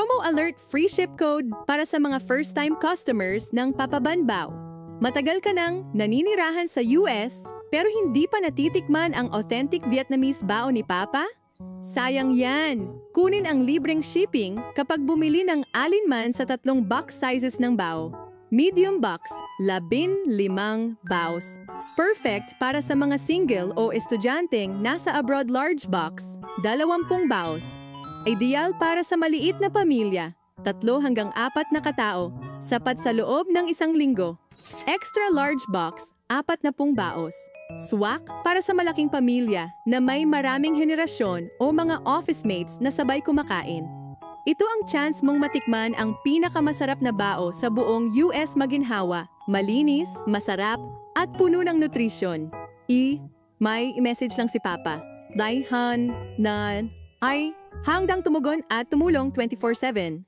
Promo alert free ship code para sa mga first-time customers ng Papa Banbao. Matagal ka nang naninirahan sa US pero hindi pa natitikman ang authentic Vietnamese bao ni Papa? Sayang yan! Kunin ang libreng shipping kapag bumili ng alinman sa 3 box sizes ng bao. Medium box, 15 baos. Perfect para sa mga single o estudyanteng nasa abroad. Large box, 20 baos. Ideal para sa maliit na pamilya, 3 hanggang 4 na katao, sapat sa loob ng 1 linggo. Extra large box, 40 baos. Swak para sa malaking pamilya na may maraming henerasyon o mga office mates na sabay kumakain. Ito ang chance mong matikman ang pinakamasarap na bao sa buong US. Maginhawa, malinis, masarap, at puno ng nutrisyon. May message lang si Papa. Hanggang tumugon at tumulong 24/7.